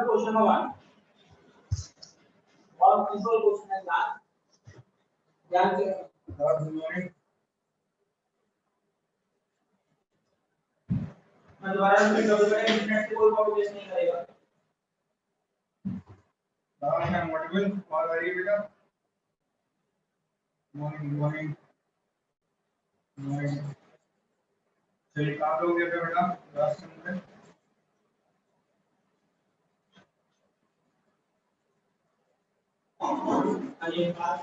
Question number 1. All simple question is that. Good morning. मैं दोबारा repeat कर दूंगा, इंटरनेट से कोई कॉपी नहीं करेगा। I am audible. How are you, बेटा? Morning. चलिए कहाँ पे हो गए थे बेटा? लास्ट में आइए बात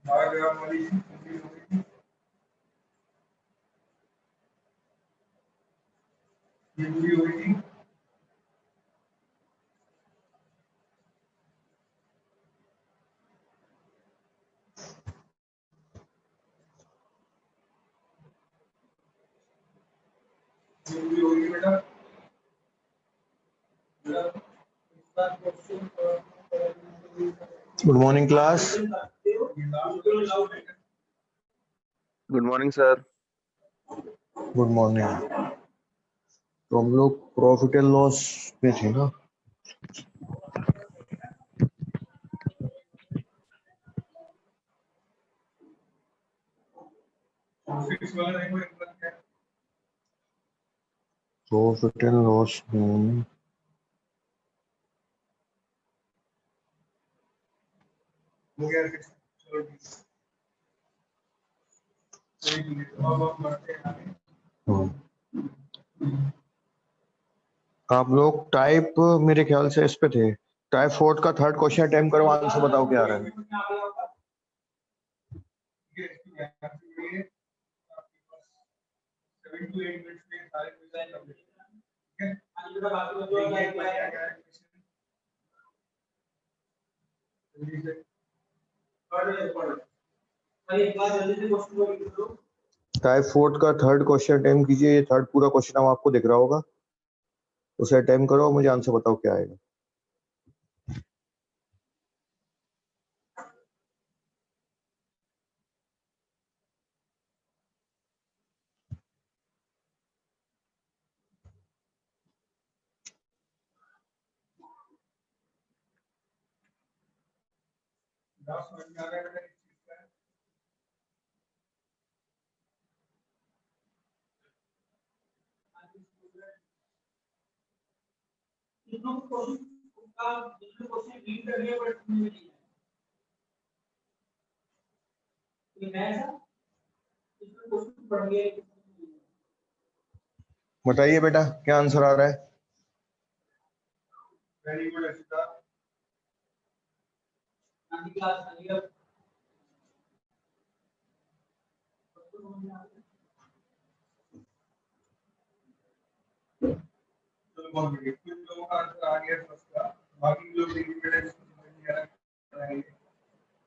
वाली ये पूरी हो गई थी। पूरी हो गई बेटा। Good morning class. Good morning sir. Good morning. तो हम लोग प्रॉफिट एंड लॉस पे थे ना। प्रॉफिट एंड लॉस में हो गया। चलो ठीक है। अब हम बढ़ते हैं आगे। आप लोग टाइप मेरे ख्याल से इस पे थे। टाइप 4 का थर्ड क्वेश्चन अटेम्प्ट करो, आंसर बताओ क्या आ रहा है। टाइप 4 का थर्ड क्वेश्चन अटेम्प्ट कीजिए। ये थर्ड पूरा क्वेश्चन अब आपको दिख रहा होगा, उसे अटेम्प्ट करो और मुझे आंसर बताओ क्या आएगा। बताइए बेटा क्या आंसर आ रहा है। Very good Akshita. कुछ लोगों का आंसर आ गया फर्स्ट का, बाकी लोग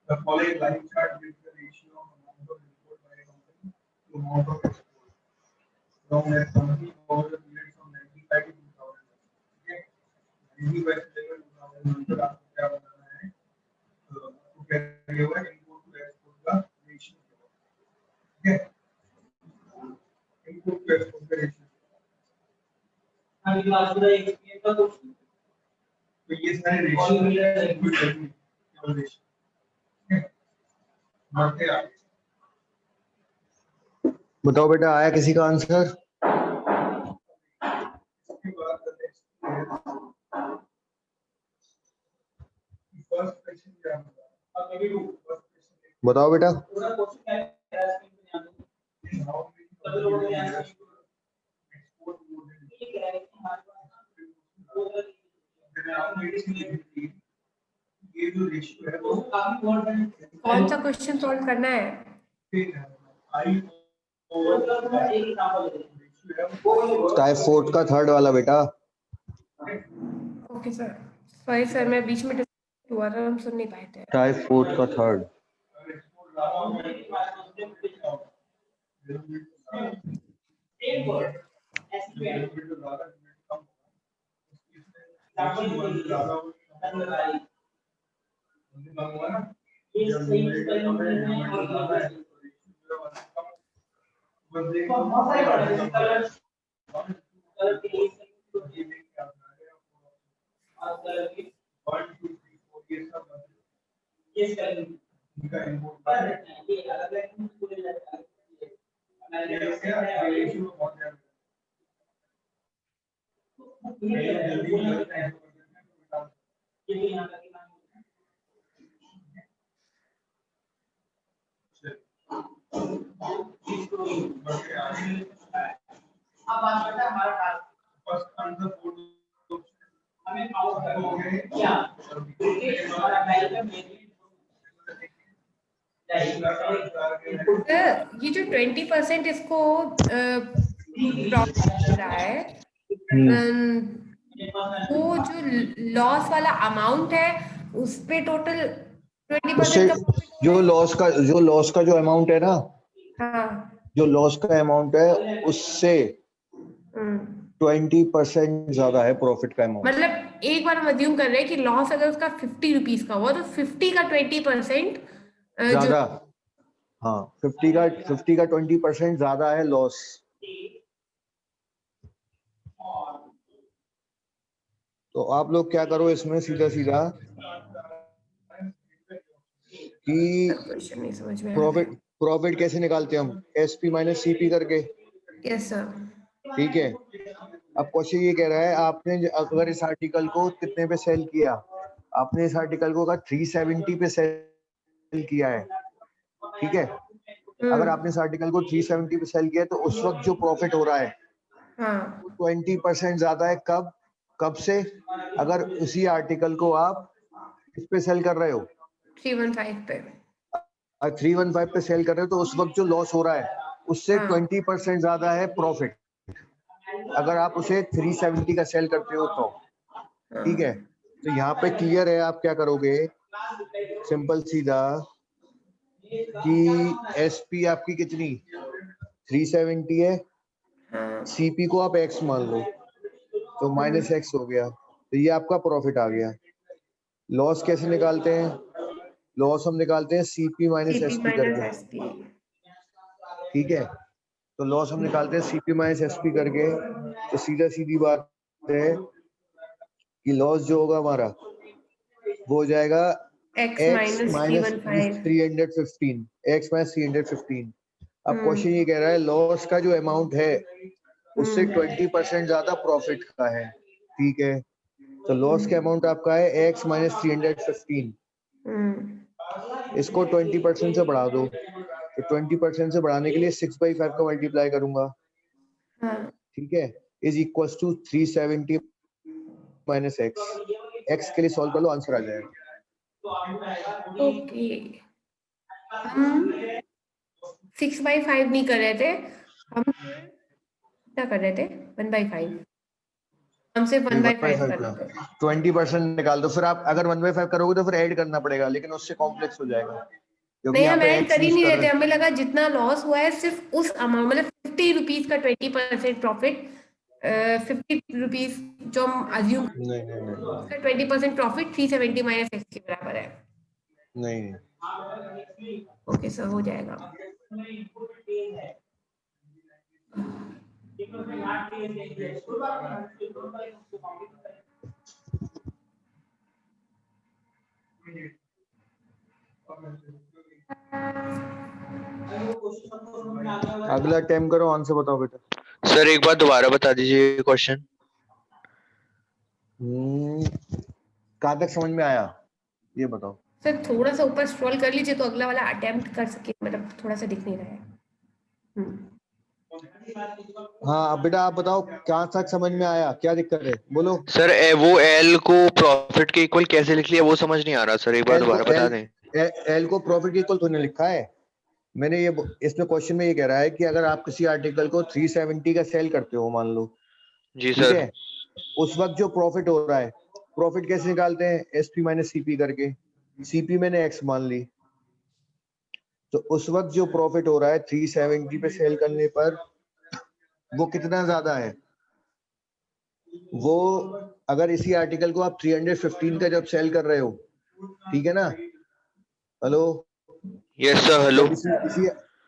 the following line chart gives the ratio of amount of import by a company to amount of export from a company over the period from 95 to 2000। ठीक है, 95 से लेकर 2000 तक आपको क्या बताना है, तो आपको क्या दिया हुआ है, इंपोर्ट टू एक्सपोर्ट का रेशियो। ठीक है, इंपोर्ट टू एक्सपोर्ट का रेशियो। हाँ, ये लास्ट का एक का तो ये सारे रेशियो कुछ नहीं केवल रेशियो। बताओ बेटा आया किसी का आंसर। बताओ बेटा। ये जो रेशियो है वो कौन सा क्वेश्चन सॉल्व करना है। टाइप 4 का थर्ड वाला बेटा। ओके सर, सॉरी सर, मैं बीच में डिस्कनेक्ट हुआ था, हम सुन नहीं पाए थे। ट्राई फोर्थ का थर्ड। सर, ये जो 20% इसको प्रॉफिट मिल रहा है, वो जो लॉस वाला अमाउंट है उस पे टोटल 20% उससे का प्रॉफिट हो जो रहा है। लॉस का जो अमाउंट है ना, हाँ। जो लॉस का अमाउंट है उससे 20% ज्यादा है प्रॉफिट का अमाउंट। मतलब एक बार हम अज्यूम कर रहे हैं कि लॉस अगर उसका 50 रुपीज का हुआ तो 50 का 20% ज्यादा, हाँ 50 का 20% ज्यादा है लॉस। तो आप लोग क्या करो इसमें सीधा सीधा कि क्वेश्चन नहीं समझ में आ रहा है। प्रॉफिट कैसे निकालते हैं हम, एसपी माइनस सीपी करके। Yes sir. ठीक है, अब क्वेश्चन ये कह रहा है आपने अगर इस आर्टिकल को कितने पे सेल किया, आपने इस आर्टिकल को अगर 370 पे सेल किया है, ठीक है, अगर आपने इस आर्टिकल को 370 पे सेल किया है तो उस वक्त जो प्रॉफिट हो रहा है हाँ। 20% ज्यादा है। कब से? अगर उसी आर्टिकल को आप किस पे सेल कर रहे हो, 315 पे। 315 पे सेल कर रहे हो तो उस वक्त जो लॉस हो रहा है उससे हाँ। 20% ज्यादा है प्रॉफिट, अगर आप उसे 370 का सेल करते हो तो। ठीक है, तो यहाँ पे क्लियर है आप क्या करोगे, सिंपल सीधा कि एसपी आपकी कितनी 370 है, हाँ। सीपी को आप एक्स मान लो तो माइनस एक्स हो गया, तो ये आपका प्रॉफिट आ गया। लॉस कैसे निकालते हैं, लॉस हम निकालते हैं CP minus CP SP minus करके। एसपी। ठीक है, तो लॉस हम निकालते हैं सीपी माइनस एसपी करके, तो सीधा सीधी बात है कि लॉस जो होगा हमारा वो हो जाएगा x x minus minus 315। 315, x minus 315। अब क्वेश्चन ये कह रहा है लॉस का जो अमाउंट है उससे 20% ज्यादा प्रॉफिट का है। ठीक है, तो लॉस का अमाउंट आपका है x माइनस 315, इसको 20% से बढ़ा दो, तो 20% से बढ़ाने के लिए 6/5 का मल्टीप्लाई करूंगा। ठीक है, is equal to 370 minus X के लिए सॉल्व कर लो, आंसर आ जाएगा। ओके, हम 6/5 नहीं कर रहे थे, हम क्या कर रहे थे 1/5, हम सिर्फ 1/5 कर रहे थे। 20% निकाल दो, फिर आप अगर 1/5 करोगे तो फिर ऐड करना पड़ेगा, लेकिन उससे कॉम्प्लेक्स हो जाएगा क्योंकि नहीं, यहाँ हम पे ऐड एक्स कर ही यूज नहीं कर रहे थे, रहे हैं। हमें लगा जितना लॉस हुआ है सिर्फ उस अमाउंट, मतलब 50 रुपीज का 20% प्रॉफिट, 50 रुपीज जो हम अज्यूम नहीं नहीं नहीं उसका 20% प्रॉफिट 370 माइनस एक्स के बराबर है। नहीं। ओके सर, हो जाएगा। अगला अटेम्प्ट करो, आंसर बताओ बेटा। सर एक बार दोबारा बता दीजिए क्वेश्चन। कहाँ तक समझ में आया ये बताओ। सर थोड़ा सा ऊपर स्क्रॉल कर लीजिए तो अगला वाला अटेम्प्ट कर सके, मतलब थोड़ा सा दिख नहीं रहा है। हाँ अब बेटा आप बताओ कहाँ तक समझ में आया, क्या दिक्कत है बोलो। सर वो एल को प्रॉफिट के इक्वल कैसे लिख लिया वो समझ नहीं आ रहा सर, एक बार दोबारा बता दें। एल को प्रॉफिट के इक्वल थोड़ी लिखा है मैंने, ये इसमें क्वेश्चन में ये कह रहा है कि अगर आप किसी आर्टिकल को 370 का सेल करते हो मान लो, जी ठीक सर। है, उस वक्त जो प्रॉफिट हो रहा है प्रॉफिट कैसे निकालते हैं? एसपी माइनस सीपी करके। सीपी मैंने एक्स मान ली, तो उस वक्त जो प्रॉफिट हो रहा है 370 पे सेल करने पर वो कितना ज्यादा है? वो अगर इसी आर्टिकल को आप 315 का जब सेल कर रहे हो, ठीक है ना, हेलो, यस सर, हेलो।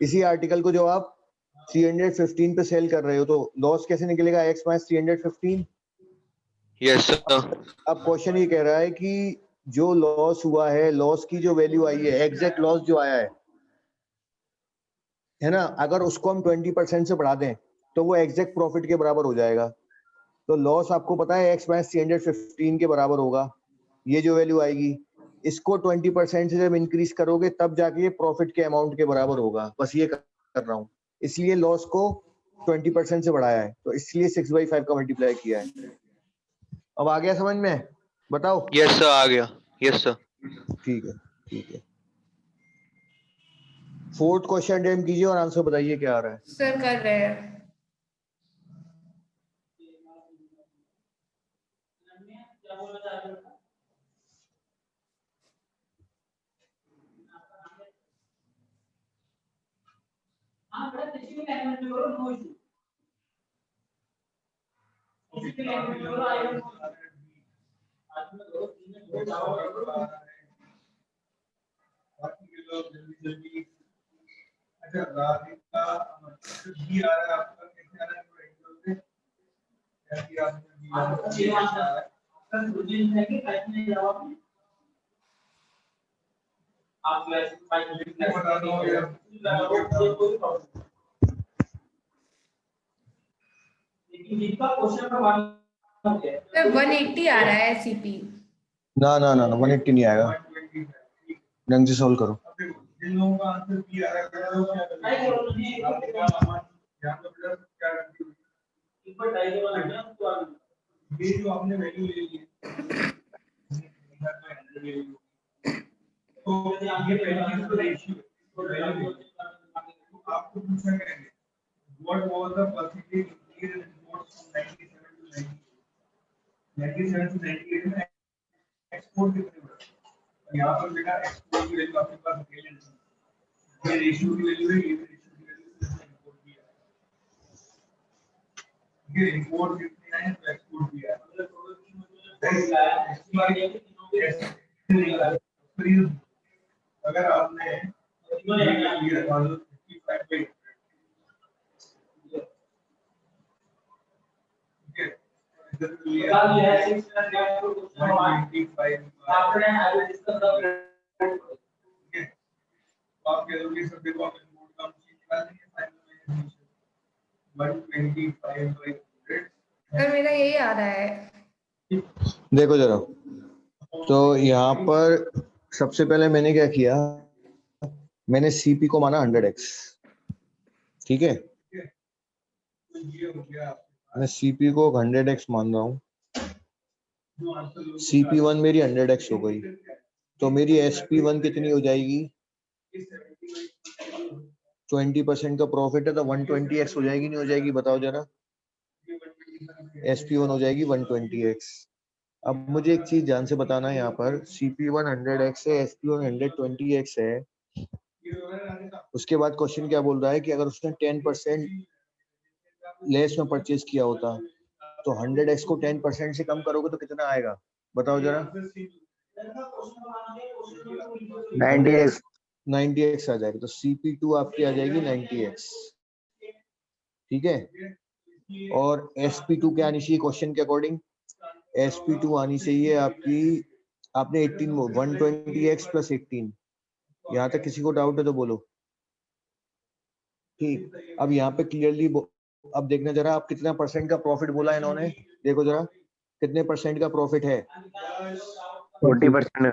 इसी आर्टिकल को जो आप 315 पे सेल कर रहे हो, तो लॉस कैसे निकलेगा? X minus 315। Yes sir. अब क्वेश्चन ये कह रहा है कि जो लॉस हुआ है, लॉस की जो वैल्यू आई है, एग्जैक्ट लॉस जो आया है ना, अगर उसको हम 20% से बढ़ा दें तो वो एग्जैक्ट प्रॉफिट के बराबर हो जाएगा। तो लॉस आपको पता है एक्स माइनस 315 के बराबर होगा, ये जो वैल्यू आएगी। इसको 20% से जब इंक्रीज करोगे तब जाके ये प्रॉफिट के अमाउंट के बराबर होगा। बस ये कर रहा हूँ, इसलिए लॉस को 20% से बढ़ाया है, तो इसलिए 6/5 का मल्टीप्लाई किया है। अब आ गया समझ में? बताओ। यस सर, आ गया। Yes sir. ठीक है, ठीक है। फोर्थ क्वेश्चन अटेम्प्ट कीजिए और आंसर बताइए क्या आ रहा है। सर कर रहे हैं। अच्छा, राधिका बी आ रहा है आपका, कैसे आ रहा है? कैसे आ रहा है? सर 180 आ रहा है सीपी। ना ना ना ना, 180 नहीं आएगा, ढंग से सोल्व करो। जिन लोगों का आंसर बी आ रहा है, क्या ये जो आपने वैल्यू ले ली तो ये पहली तो रेशियो आपको पूछा करेंगे what was the percentage increase in imports from 97 to 98 में एक्सपोर्ट कितने बढ़े? यहाँ पर बेटा एक्सपोर्ट की वैल्यू आपके पास अकेले ये रेशियो की वैल्यू है, ये रेशियो की वैल्यू इंपोर्ट की है। ये इंपोर्ट कितने हैं तो एक्सपोर्ट भी है। अगर आपने आप कह दोगे सब देखो आप इनपुट का निकाल देंगे फाइनल में 125/100। सर मेरा यही आ रहा है। देखो जरा, तो यहाँ पर सबसे पहले मैंने क्या किया, मैंने सीपी को माना 100x, ठीक है, मैं सीपी को 100x मान रहा हूँ, CP1 मेरी 100x हो गई, तो मेरी SP1 कितनी हो जाएगी? 20% का प्रॉफिट है तो 120x हो जाएगी, नहीं हो जाएगी? बताओ जरा। SP1 हो जाएगी 120x। अब मुझे एक चीज ध्यान से बताना है, यहाँ पर CP1 100x है, SP1 120x है। उसके बाद क्वेश्चन क्या बोल रहा है कि अगर उसने 10% लेस में परचेज किया होता तो 100x को 10% से कम करोगे तो कितना आएगा? बताओ जरा। 90x। 90x आ जाएगा, तो CP2 आपकी आ जाएगी 90x, ठीक है। और SP2 क्या आनी चाहिए क्वेश्चन के अकॉर्डिंग? SP2 आनी चाहिए आपकी, आपने 18 120x प्लस 18, यहाँ तक किसी को डाउट है तो बोलो। ठीक, अब यहाँ पे क्लियरली अब देखना जरा, आप कितना परसेंट का प्रॉफिट बोला इन्होंने, देखो जरा कितने परसेंट का प्रॉफिट है? 40%।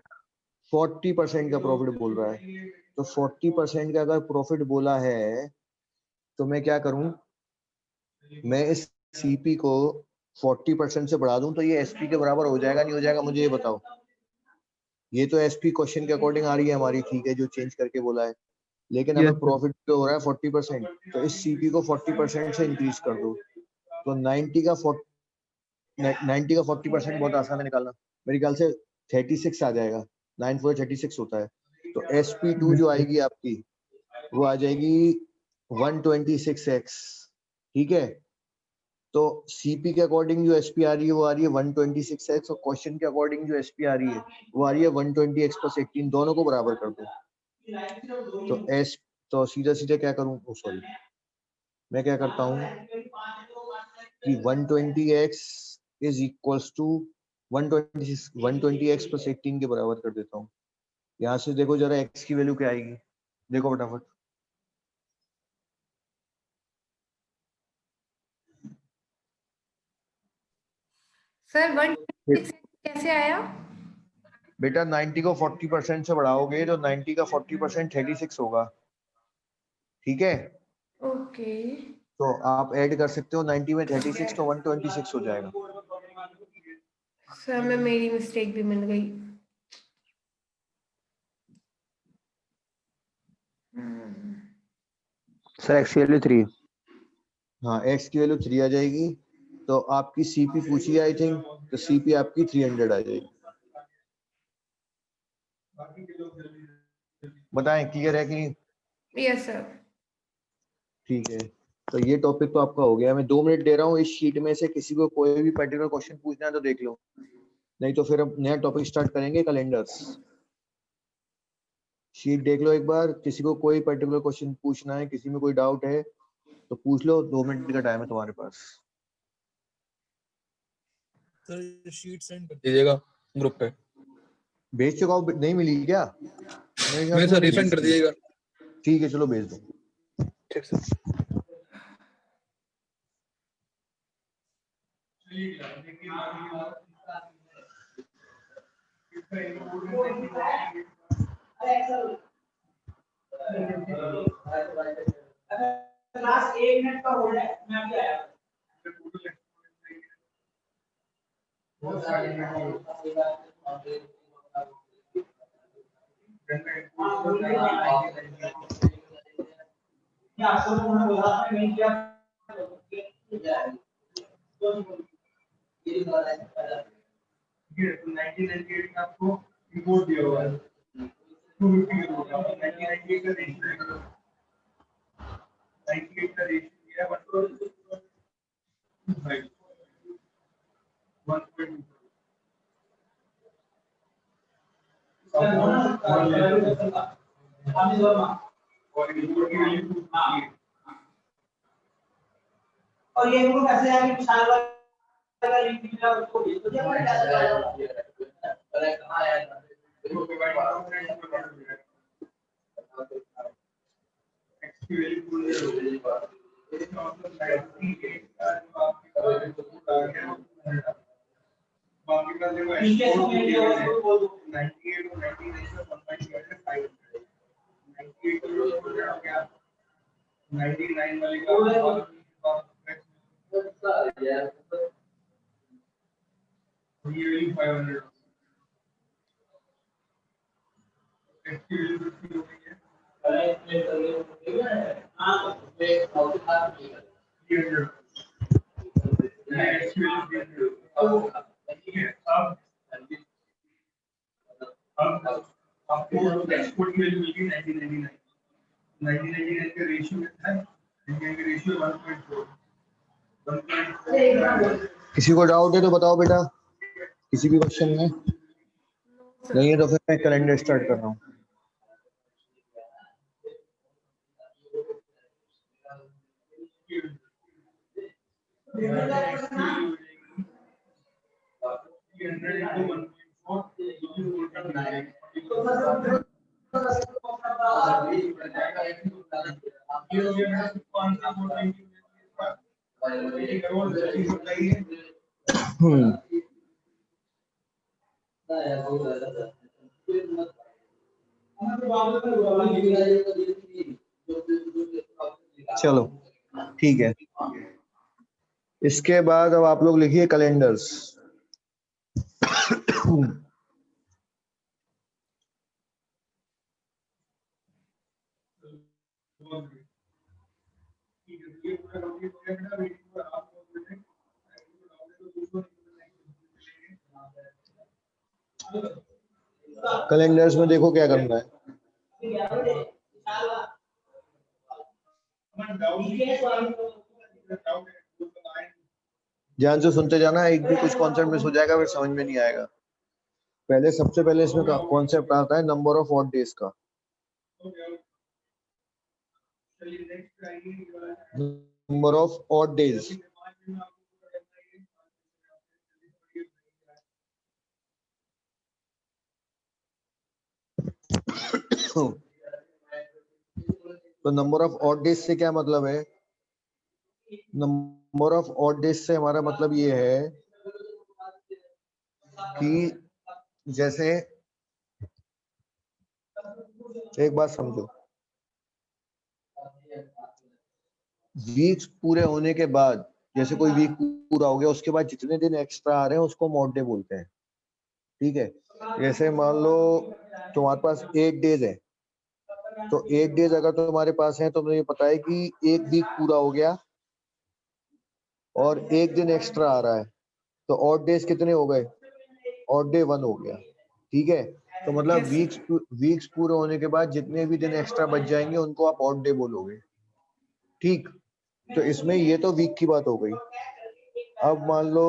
40% का प्रॉफिट बोल रहा है, तो 40% का अगर प्रॉफिट बोला है तो मैं क्या करूं, मैं इस सीपी को 40% से बढ़ा दूं तो ये एसपी के बराबर हो जाएगा, नहीं हो जाएगा? मुझे ये बताओ। ये तो एसपी क्वेश्चन के अकॉर्डिंग आ रही है हमारी, ठीक है, जो चेंज करके बोला है, लेकिन हमें प्रॉफिट तो हो रहा है 40%, तो इस सीपी को 40% से इंक्रीज कर दो, तो 90 का 90 का 40% बहुत आसान है निकालना, मेरे ख्याल से 36 आ जाएगा, 9 4 36 होता है। तो SP2 जो आएगी आपकी वो आ जाएगी 126x, ठीक है। तो CP के अकॉर्डिंग जो SP आ रही है वो आ रही है 126x, और क्वेश्चन के अकॉर्डिंग जो SP आ रही है वो आ रही है 120x + 18, दोनों को बराबर कर दो। तो सीधा सीधा क्या करूं, सॉरी मैं क्या करता हूँ कि 120x is equals to 120x + 18 के बराबर कर देता हूँ। यहाँ से देखो जरा x की वैल्यू क्या आएगी, देखो फटाफट। सर 126 कैसे आया? बेटा 90 को 40% से बढ़ाओगे तो 90 का 40% 36 होगा, ठीक है। ओके तो आप ऐड कर सकते हो 90 में 36, तो 126 हो जाएगा। सर, मैं मेरी मिस्टेक भी मिल गई। सर x की वैल्यू 3। हाँ x की वैल्यू 3 आ जाएगी। तो आपकी CP पूछी आई थिंक, तो CP आपकी 300 आ जाएगी। बताएं क्लियर है कि नहीं? Yes sir. ठीक है, तो ये टॉपिक तो आपका हो गया। मैं 2 मिनट दे रहा हूँ, इस शीट में से किसी को कोई भी पर्टिकुलर क्वेश्चन पूछना है तो देख लो, नहीं तो फिर अब नया टॉपिक स्टार्ट करेंगे, कैलेंडर्स। शीट देख लो एक बार, किसी को कोई पर्टिकुलर क्वेश्चन पूछना है, किसी में कोई डाउट है तो पूछ लो, 2 मिनट का टाइम है तुम्हारे पास। सर शीट सेंड कर दीजिएगा ग्रुप पे। भेज चुका हूँ, नहीं मिली क्या? मेरे ख्याल नहीं से सर मैंने रिसेंड भेज कर दी। दीजिएगा। ठीक है चलो भेज दो। ठीक सर। लास्ट 1 मिनट का होल्ड है, मैं अभी आया। आपको रिपोर्ट दिया हुआ है 250 का 1998 का रेशियो 98 का रेशियो दिया है 1.2 और रिपोर्ट की वैल्यू 250 है। और ये इनको कैसे आगे विशाल वाला लिंक मिला उसको भेज दो या फिर कैसे आएगा पहले कहां आया था देखो डिवाइड करो फ्रेंड्स में कर दो x की वैल्यू भूल गए इसका मतलब 98 का जो आपके पास रिपोर्ट आ गया वो 100 बाकी का देखो x को बोल दो 98 और 99 का कंबाइन करके 500 98 को बोल रहा हूं क्या 99 वाले का ये वैल्यू 500 इसकी वैल्यू 50 हो गई है हां ये आउट बात नहीं है 300 ये इसकी वैल्यू 300 ठीक है अब आपको एक्सपोर्ट की वैल्यू मिल गई 1999 1999 का रेशियो कितना है इंडिया का रेशियो 1.4 किसी को डाउट है तो बताओ बेटा, किसी भी क्वेश्चन में नहीं है तो फिर मैं कैलेंडर स्टार्ट कर रहा हूँ। चलो ठीक है, इसके बाद अब आप लोग लिखिए कैलेंडर्स। कैलेंडर्स में देखो क्या करना है। ध्यान से सुनते जाना, एक भी कुछ कॉन्सेप्ट मिस हो जाएगा फिर समझ में नहीं आएगा। पहले सबसे पहले इसमें कॉन्सेप्ट आता है नंबर ऑफ ऑड डेज का। नंबर ऑफ ऑड डेज, तो नंबर ऑफ ऑड डेज से क्या मतलब है? नंबर ऑफ ऑड डेज से हमारा मतलब ये है कि जैसे एक बात समझो, वीक्स पूरे होने के बाद, जैसे कोई वीक पूरा हो गया उसके बाद जितने दिन एक्स्ट्रा आ रहे हैं उसको ऑड डे बोलते हैं। ठीक है, जैसे मान लो तुम्हारे पास 8 डेज है, तो 8 डेज अगर तुम्हारे पास है तो मुझे पता है कि एक वीक पूरा हो गया और एक दिन एक्स्ट्रा आ रहा है, तो ऑड डेज कितने हो गए? ऑड डे 1 हो गया। ठीक है, तो मतलब Yes. वीक्स पूरे होने के बाद जितने भी दिन एक्स्ट्रा बच जाएंगे उनको आप ऑड डे बोलोगे। ठीक, तो इसमें ये तो वीक की बात हो गई। अब मान लो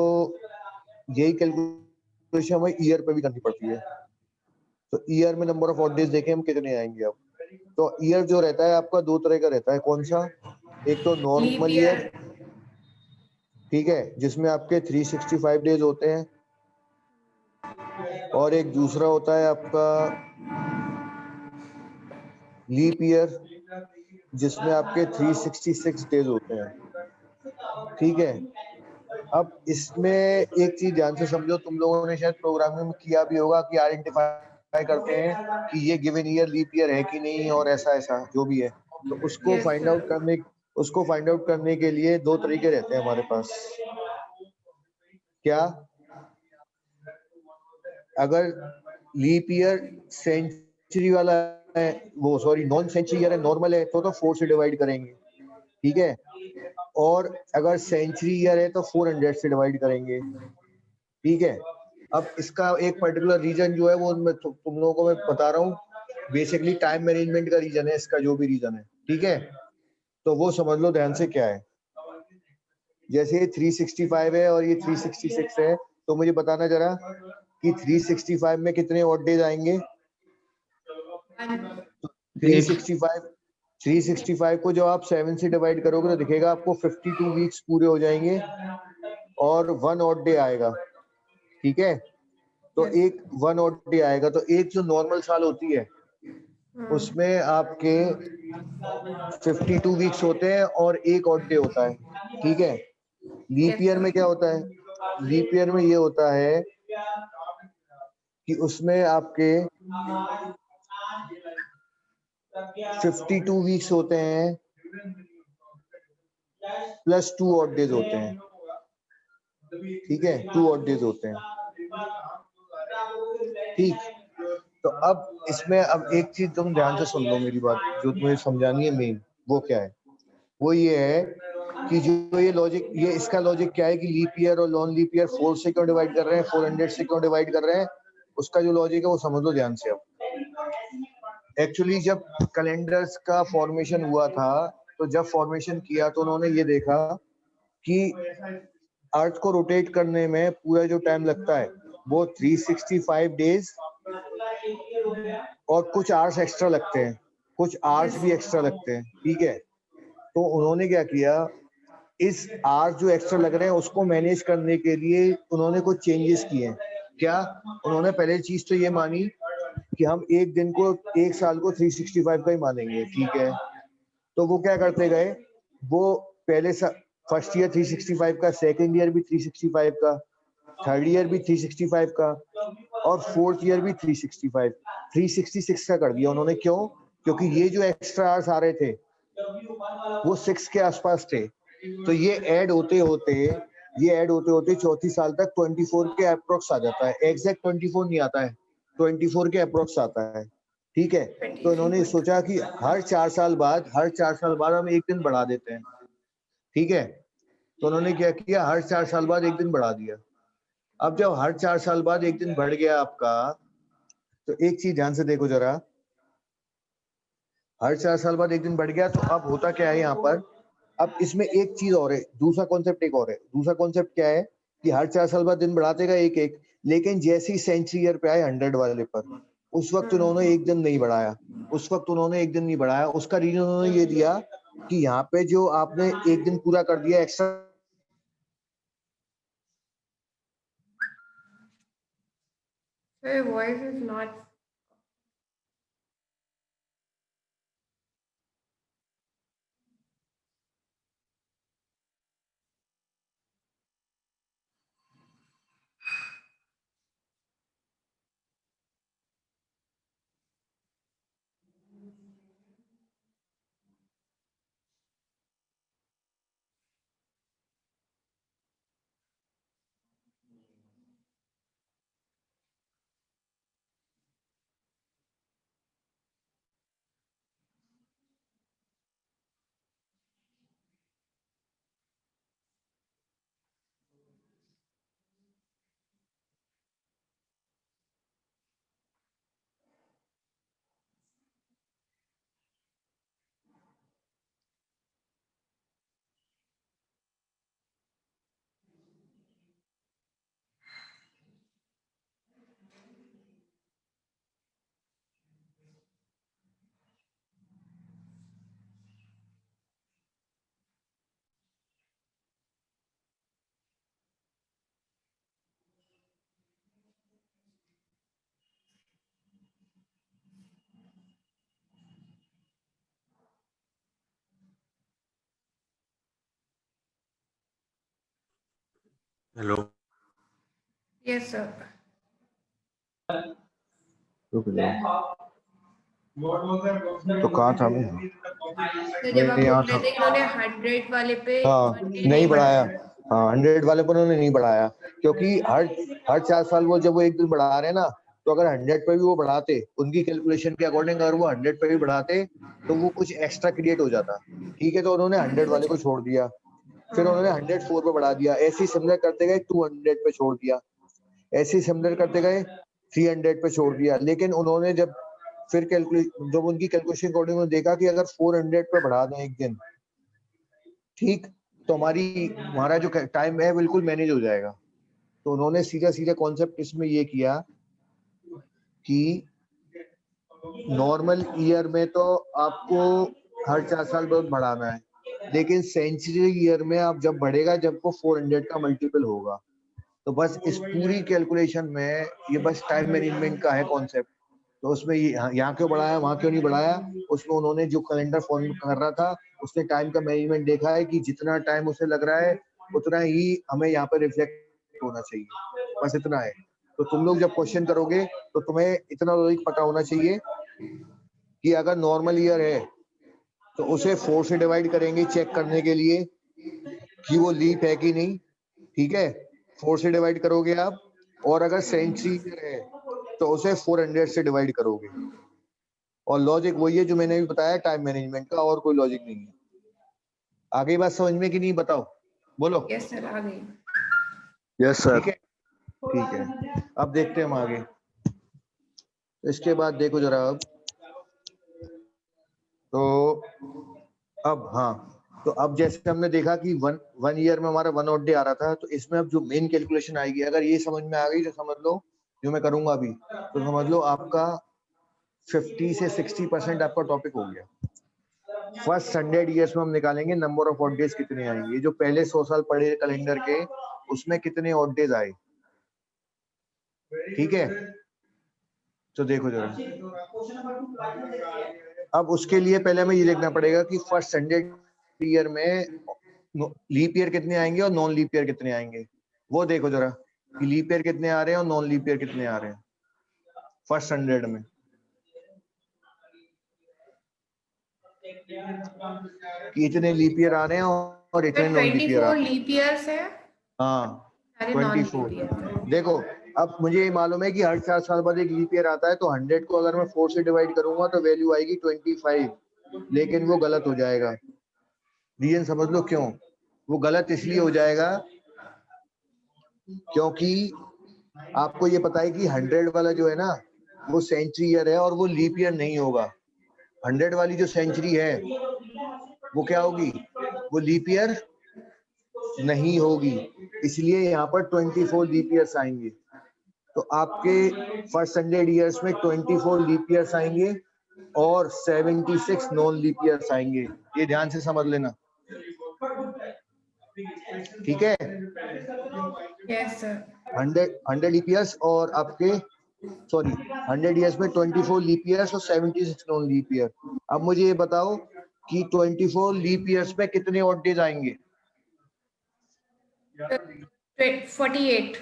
यही कैलकुलेशन हमें ईयर पे भी करनी पड़ती है, तो ईयर में नंबर ऑफ ऑड डेज देखें हम कितने आएंगे। अब तो ईयर जो रहता है आपका दो तरह का रहता है, कौन सा? एक तो Leap नॉर्मल year. ईयर, ठीक है, जिसमें आपके 365 डेज होते हैं, और एक दूसरा होता है आपका लीप ईयर, जिसमें आपके 366 डेज होते हैं। ठीक है, अब इसमें एक चीज ध्यान से समझो, तुम लोगों ने शायद प्रोग्रामिंग में किया भी होगा कि आइडेंटिफाई करते हैं कि ये गिवन ईयर लीप ईयर है कि नहीं, और ऐसा ऐसा जो भी है, तो Yes, sir. उसको फाइंड आउट करने के लिए दो तरीके रहते हैं हमारे पास। क्या? अगर लीप ईयर सेंचुरी वाला है, वो सॉरी नॉन सेंचुरी ईयर है, नॉर्मल है, तो 4 से डिवाइड करेंगे। ठीक है, और अगर सेंचुरी ईयर है तो 400 से डिवाइड करेंगे। ठीक है, अब इसका एक पर्टिकुलर रीजन जो है वो मैं तुम लोगों को मैं बता रहा हूँ, बेसिकली टाइम मैनेजमेंट का रीजन है इसका, जो भी रीजन है। ठीक है, तो वो समझ लो ध्यान से क्या है। जैसे ये 365 है और ये 366 है, तो मुझे बताना जरा कि 365 में कितने ऑड डेज आएंगे? 365 को जब आप 7 से डिवाइड करोगे तो दिखेगा आपको 52 वीक्स पूरे हो जाएंगे और 1 ऑड डे आएगा। ठीक है, तो Yes. एक 1 ऑड डे आएगा, तो एक जो नॉर्मल साल होती है उसमें आपके 52 वीक्स होते हैं और एक ऑड डे होता है। ठीक है, लीप Yes, ईयर में sir. क्या होता है? लीप ईयर में ये होता है कि उसमें आपके 52 वीक्स होते हैं प्लस 2 ऑड डेज होते हैं। ठीक है, 2 ऑड डेज होते हैं। ठीक, तो अब इसमें अब एक चीज तुम ध्यान से सुन लो मेरी बात, जो तुम्हें समझानी है मेन, वो क्या है? वो ये है कि जो ये लॉजिक, ये इसका लॉजिक क्या है कि लीप ईयर और नॉन लीप ईयर 4 से क्यों डिवाइड कर रहे हैं, 400 से क्यों डिवाइड कर रहे हैं, उसका जो लॉजिक है वो समझ लो ध्यान से। अब एक्चुअली जब कैलेंडर्स का फॉर्मेशन हुआ था, तो जब फॉर्मेशन किया तो उन्होंने ये देखा कि अर्थ को रोटेट करने में पूरा जो टाइम लगता है वो 365 डेज और कुछ आवर्स एक्स्ट्रा लगते हैं, कुछ आवर्स भी एक्स्ट्रा लगते हैं। ठीक है, तो उन्होंने क्या किया, इस आवर्स जो एक्स्ट्रा लग रहे हैं उसको मैनेज करने के लिए उन्होंने कुछ चेंजेस किए हैं। क्या? उन्होंने पहले चीज तो ये मानी कि हम एक दिन को, एक साल को 365 का ही मानेंगे। ठीक है, तो वो क्या करते गए, वो पहले फर्स्ट ईयर 365 का, सेकंड ईयर भी 365 का, थर्ड ईयर भी 365 का, और फोर्थ ईयर भी 366 का कर दिया उन्होंने। क्यों? क्योंकि ये जो एक्स्ट्रा आवर्स आ रहे थे वो 6 के आसपास थे, तो ये ऐड होते होते चौथी साल तक 24 के अप्रोक्स आ जाता है। एग्जैक्ट 24 नहीं आता है, 24 के अप्रोक्स आता है। ठीक है, तो इन्होंने 23. सोचा कि हर 4 साल बाद हम एक दिन बढ़ा देते हैं। ठीक है, तो उन्होंने क्या किया, हर 4 साल बाद एक दिन बढ़ा दिया। अब जब हर 4 साल बाद एक दिन बढ़ गया आपका, तो एक चीज ध्यान से देखो जरा, हर 4 साल बाद एक दिन बढ़ गया, तो अब होता क्या है यहाँ पर, अब इसमें एक चीज और है, दूसरा कॉन्सेप्ट एक और है। दूसरा कॉन्सेप्ट क्या है कि हर 4 साल बाद दिन बढ़ाते गए एक एक, लेकिन जैसे ही सेंचुरी ईयर पे आए 100 वाले पर, उस वक्त उन्होंने एक दिन नहीं बढ़ाया, उस वक्त उन्होंने एक दिन नहीं बढ़ाया। उसका रीजन उन्होंने ये दिया कि यहाँ पे जो आपने एक दिन पूरा कर दिया extra, So your voice is not. Hello. Yes, sir. तो कहाँ था मैं? तो जब आप नहीं, यहाँ बोल रहे था। थे इन्होंने 100 वाले पे हाँ, 1 day नहीं बढ़ाया। बढ़ाया। हाँ, 100 वाले पर उन्होंने नहीं बढ़ाया, क्योंकि हर 4 साल वो जब वो एक दिन बढ़ा रहे हैं ना, तो अगर 100 पे भी वो बढ़ाते, उनकी कैलकुलेशन के अकॉर्डिंग अगर वो 100 पे भी बढ़ाते, तो वो कुछ एक्स्ट्रा क्रिएट हो जाता। ठीक है, तो उन्होंने 100 वाले को छोड़ दिया, फिर उन्होंने 104 पे बढ़ा दिया, ऐसे ही सिमिलर करते गए 200 पे छोड़ दिया, ऐसे ही सिमिलर करते गए 300 पे छोड़ दिया। लेकिन उन्होंने जब फिर जब उनकी कैलकुलेशन अकॉर्डिंग देखा कि अगर 400 पे बढ़ा दें एक दिन, ठीक, तो हमारा जो टाइम है बिल्कुल मैनेज हो जाएगा। तो उन्होंने सीधा सीधा कॉन्सेप्ट इसमें ये किया कि नॉर्मल ईयर में तो आपको हर 4 साल बाद बढ़ाना है, लेकिन सेंचुरी ईयर में आप जब बढ़ेगा जब वो 400 का मल्टीपल होगा। तो बस इस पूरी कैलकुलेशन में ये बस टाइम मैनेजमेंट का है कॉन्सेप्ट। तो उसमें यहाँ क्यों बढ़ाया, वहां क्यों नहीं बढ़ाया, उसमें उन्होंने जो कैलेंडर फॉर्म कर रहा था, उसने टाइम का मैनेजमेंट देखा है कि जितना टाइम उसे लग रहा है उतना ही हमें यहाँ पर रिफ्लेक्ट होना चाहिए, बस इतना है। तो तुम लोग जब क्वेश्चन करोगे तो तुम्हें इतना लॉजिक पता होना चाहिए कि अगर नॉर्मल ईयर है तो उसे 4 से डिवाइड करेंगे चेक करने के लिए कि वो लीप है कि नहीं, ठीक है, 4 से डिवाइड करोगे आप, और अगर सेंचुरी ईयर है तो उसे 400 से डिवाइड करोगे। और लॉजिक वही है जो मैंने भी बताया टाइम मैनेजमेंट का, और कोई लॉजिक नहीं है। आगे बात समझ में कि नहीं, बताओ, बोलो। यस सर, आ गई। Yes sir. ठीक है, ठीक है, अब देखते हैं हम आगे। इसके बाद देखो जरा, अब तो अब हाँ, तो अब जैसे हमने देखा कि वन ईयर में हमारा 1 odd day आ रहा था, तो इसमें अब जो मेन कैलकुलेशन आएगी, अगर ये समझ में आ गई तो समझ लो, जो मैं करूंगा अभी, तो समझ लो आपका 50 से 60% आपका टॉपिक हो गया। फर्स्ट 100 ईयर्स में हम निकालेंगे नंबर ऑफ ऑड डेज कितने आएंगे, जो पहले 100 साल पढ़े कैलेंडर के उसमें कितने ऑड डेज आए। ठीक है, तो देखो जरा, अब उसके लिए पहले हमें ये देखना पड़ेगा कि फर्स्ट 100 ईयर में लीप ईयर कितने आएंगे और नॉन लीप ईयर कितने आएंगे। वो देखो जरा कि लीप ईयर कितने आ रहे हैं और नॉन लीप ईयर कितने आ रहे हैं फर्स्ट 100 में। कि इतने लीप ईयर आ रहे हैं और इतने नॉन लीप ईयर आ 24 रहे हैं। लीप ईयर्स है, हाँ, सारे नॉन लीप 24। ईयर्स है। देखो, अब मुझे ये मालूम है कि हर 4 साल बाद एक लीप ईयर आता है, तो 100 को अगर मैं 4 से डिवाइड करूंगा तो वैल्यू आएगी 25, लेकिन वो गलत हो जाएगा। रीजन समझ लो क्यों वो गलत इसलिए हो जाएगा, क्योंकि आपको ये पता है कि 100 वाला जो है ना वो सेंचुरी ईयर है और वो लीप ईयर नहीं होगा। 100 वाली जो सेंचुरी है वो क्या होगी, वो लीप ईयर नहीं होगी, इसलिए यहाँ पर 24 लीप ईयर्स आएंगे। तो आपके फर्स्ट 100 ईयर्स में 24 लीप ईयर्स आएंगे और 76 नॉन लीप ईयर्स आएंगे। ये ध्यान से समझ लेना, ठीक है। Yes sir. 100 लीप ईयर्स और आपके 100 ईयर्स में 24 लीप ईयर्स और 76 नॉन लीप ईयर। अब मुझे ये बताओ कि 24 लीप ईयर्स में कितने ऑड डेज आएंगे। 48।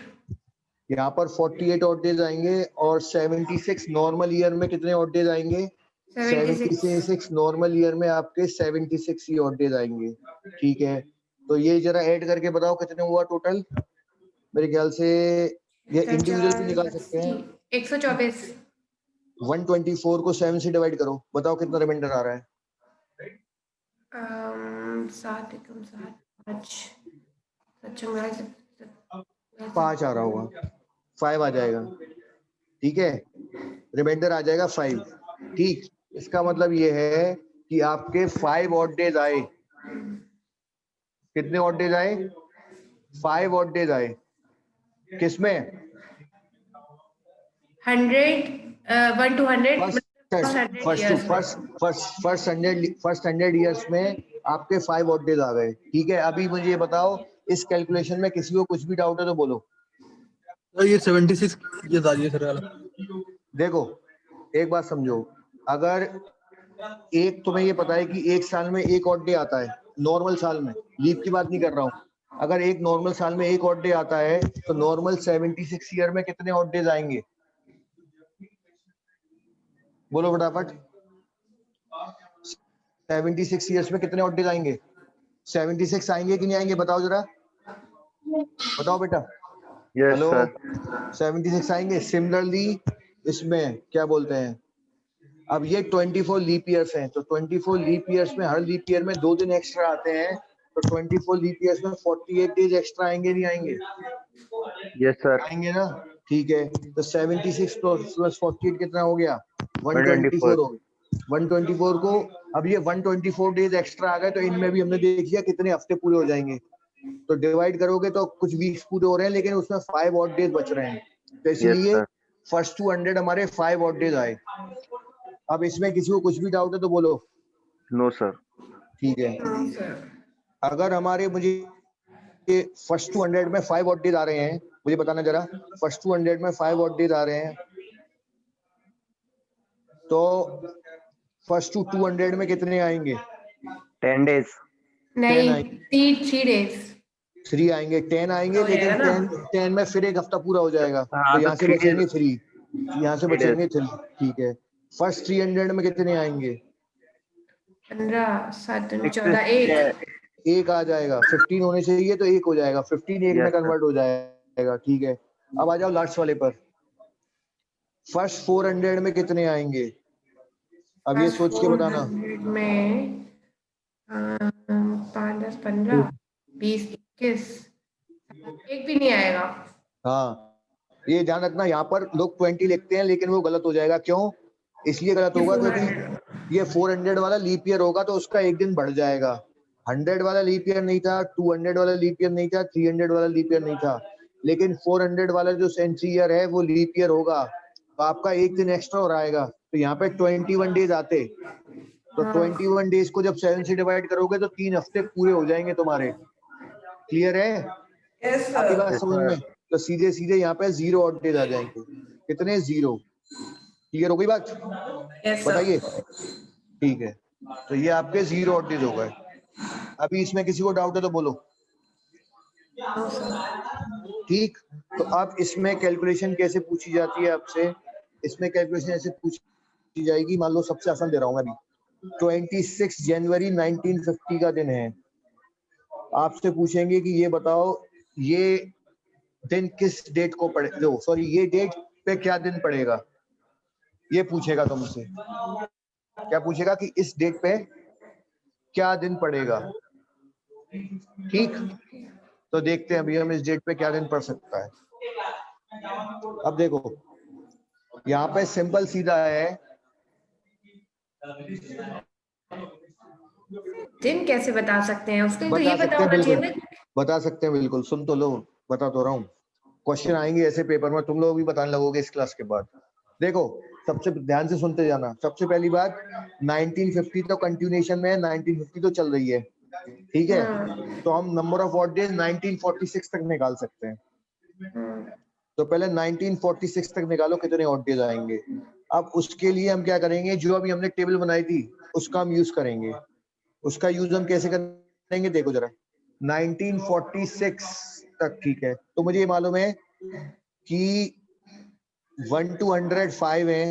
यहाँ पर 48 ऑड डेज आएंगे और 76 नॉर्मल ईयर में कितने ऑड डेज आएंगे। 76। 76 नॉर्मल ईयर में आपके 76 ही ऑड डेज आएंगे, ठीक है। तो ये जरा ऐड करके बताओ कितने हुआ टोटल। मेरे ख्याल से ये इंडिविजुअल भी निकाल सकते हैं। 124। 124 को 7 से डिवाइड करो, बताओ कितना रिमाइंडर आ रहा है। 7 एकम 7 5 5 आ रहा होगा, 5 आ जाएगा, ठीक है। रिमाइंडर आ जाएगा 5, ठीक। इसका मतलब ये है कि आपके 5 ऑड डेज आए। कितने ऑड डेज आए, 5 ऑड डेज आए। किसमें, 100 1 to 100 फर्स्ट 100 ईयर्स में आपके 5 ऑड डेज आ गए, ठीक है। अभी मुझे ये बताओ इस कैलकुलेशन में किसी को कुछ भी डाउट है तो बोलो। सर ये 76 ये दादी सर वाला। देखो एक बात समझो, अगर एक तुम्हें ये पता है कि एक साल में एक ऑड डे आता है, नॉर्मल साल में, लीप की बात नहीं कर रहा हूँ, अगर एक नॉर्मल साल में एक ऑड डे आता है तो नॉर्मल 76 ईयर में कितने ऑड डेज आएंगे, बोलो फटाफट। 76 ईयर्स में कितने ऑड डेज आएंगे, 76 आएंगे कि नहीं आएंगे, बताओ जरा, बताओ बेटा। हेलो, 76 आएंगे। सिमिलरली इसमें क्या बोलते हैं, अब ये 24 लीप ईयर्स हैं, तो 24 लीप ईयर्स में हर लीप ईयर में 2 दिन एक्स्ट्रा आते हैं, तो 24 लीप ईयर्स में 48 डेज एक्स्ट्रा आएंगे नहीं आएंगे। यस सर, आएंगे ना, ठीक है। तो 76 प्लस 48 कितना हो गया, 124 हो गया। 124 को अब ये 124 डेज एक्स्ट्रा आ गए, तो इनमें भी हमने देख लिया कितने हफ्ते पूरे हो जाएंगे। तो डिवाइड करोगे तो कुछ वीक्स पूरे हो रहे हैं, लेकिन उसमें 5 ऑड डेज बच रहे हैं, तो इसलिए sir. फर्स्ट 200 हमारे 5 ऑड डेज आए। अब इसमें किसी को कुछ भी डाउट है तो बोलो। No sir. ठीक है, अगर हमारे मुझे फर्स्ट 200 में 5 ऑड डेज आ रहे हैं, मुझे बताना जरा, फर्स्ट 200 में 5 ऑड डेज आ रहे हैं, तो फर्स्ट 200 में कितने आएंगे, 10 days. नहीं, 10 3 days 3 आएंगे, 10 आएंगे, हो लेकिन जाएगा ना? 10 में फिर एक हफ्ता पूरा हो जाएगा, हाँ, तो तो यहाँ से 3 बचेंगे days. 3, यहाँ से 3 days. बचेंगे 3, ठीक है। फर्स्ट 300 में कितने आएंगे, 15 7 14 एक आ जाएगा, 15 होने चाहिए तो एक हो जाएगा, 15 एक में Yes, sir. कन्वर्ट हो जाएगा, ठीक है। अब आ जाओ लास्ट वाले पर, फर्स्ट 400 में कितने आएंगे, अब ये सोच के बताना। 400 में 5 10 15 20 21 एक भी नहीं आएगा। हाँ, ये ध्यान रखना, यहाँ पर लोग 20 लिखते हैं लेकिन वो गलत हो जाएगा। क्यों, इसलिए गलत होगा क्योंकि ये 400 वाला लीप ईयर होगा तो उसका एक दिन बढ़ जाएगा। 100 वाला लीप ईयर नहीं था, 200 वाला लीप ईयर नहीं था, 300 वाला लीप ईयर नहीं था, लेकिन 400 वाला जो सेंचुरी ईयर है वो लीप ईयर होगा, तो आपका एक दिन एक्स्ट्रा हो रहेगा। तो यहाँ पे 21 डेज आते, तो 21 डेज को जब 7 से डिवाइड करोगे तो 3 हफ्ते पूरे हो जाएंगे तुम्हारे। क्लियर है, आपकी बात Yes, समझ sir. में, तो सीधे सीधे यहाँ पे 0 ऑड डेज आ जाएंगे। कितने, 0। क्लियर हो गई बात, बताइए। ठीक है, तो ये आपके 0 ऑड डेज हो गए। अभी इसमें किसी को डाउट है तो बोलो। ठीक, तो अब इसमें कैलकुलेशन कैसे पूछी जाती है आपसे, इसमें कैलकुलेशन ऐसे पूछी जाएगी, मान लो सबसे आसान दे रहा हूँ मैं अभी, 26 जनवरी 1950 का दिन है, आपसे पूछेंगे कि ये बताओ ये दिन किस डेट को पड़े, जो सॉरी ये डेट पे क्या दिन पड़ेगा, ये पूछेगा तुमसे। क्या पूछेगा कि इस डेट पे क्या दिन पड़ेगा, ठीक। तो देखते हैं अभी हम इस डेट पे क्या दिन पड़ सकता है। अब देखो यहाँ पे सिंपल सीधा है, दिन कैसे बता सकते हैं? उसको तो बता ये पता सकते हैं होना चाहिए बिल्कुल, ना। बता सकते हैं बिल्कुल, सुन तो लो, बता तो रहा हूँ। क्वेश्चन आएंगे ऐसे पेपर में, तुम लोग भी बताने लगोगे इस क्लास के बाद। देखो सबसे ध्यान से सुनते जाना। सबसे पहली बात 1950 तो कंटिन्यूएशन में है, 1950 तो चल रही है, ठीक है। हाँ, तो हम नंबर ऑफ ऑड डेज 1946 तक निकाल सकते हैं। हाँ, तो पहले 1946 तक निकालो कितने ऑड डेज आएंगे। अब उसके लिए हम क्या करेंगे, जो अभी हमने टेबल बनाई थी उसका हम यूज करेंगे। उसका यूज हम कैसे करेंगे देखो जरा। 1946 तक, ठीक है। तो मुझे ये मालूम है कि 1 to 105 है,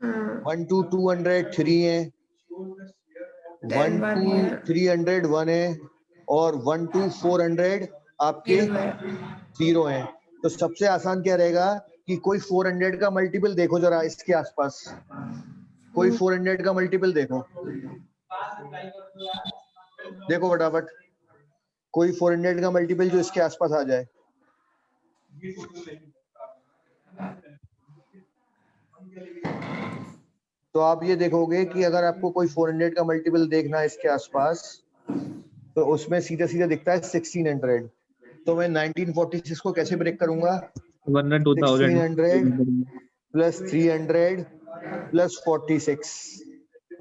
हाँ, 1 to 203 है, 1 10 1 to है, 301 है, और 1 to 400 आपके 0 है। 0 है। तो सबसे आसान क्या रहेगा कि कोई 400 का मल्टीपल देखो जरा इसके आसपास, कोई 400 का मल्टीपल देखो, देखो फटाफट कोई 400 का मल्टीपल जो इसके आसपास आ जाए। तो आप ये देखोगे कि अगर आपको कोई 400 का मल्टीपल देखना है इसके आसपास, तो उसमें सीधा सीधा दिखता है 1600। तो मैं 1946 को कैसे ब्रेक करूंगा, 1600 प्लस 300 प्लस 46।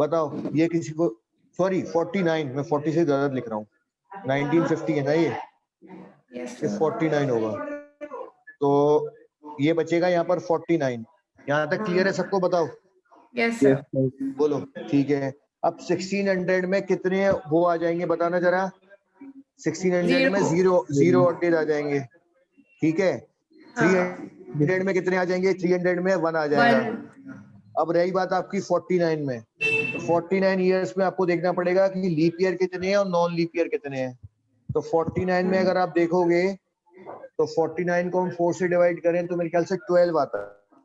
बताओ ये किसी को, सॉरी 49, मैं 46 गलत लिख रहा हूँ, 1950 है ना ये यस ये सर। 49 होगा। तो ये बचेगा यहाँ पर 49। यहाँ तक क्लियर है सबको? बताओ, यस सर। बोलो। ठीक है, अब 1600 में कितने वो आ जाएंगे बताना जरा। 1600 में 0 ऑड डेज आ जाएंगे, ठीक है। 300 में कितने आ जाएंगे, 300 में 1 आ जाएगा। 1 अब रही बात आपकी 49 में, तो 49 ईयर्स में आपको देखना पड़ेगा कि लीप ईयर कितने हैं और नॉन लीप ईयर कितने हैं। तो 49 में अगर आप देखोगे तो 49 को हम 4 से डिवाइड करें तो मेरे ख्याल से 12 आता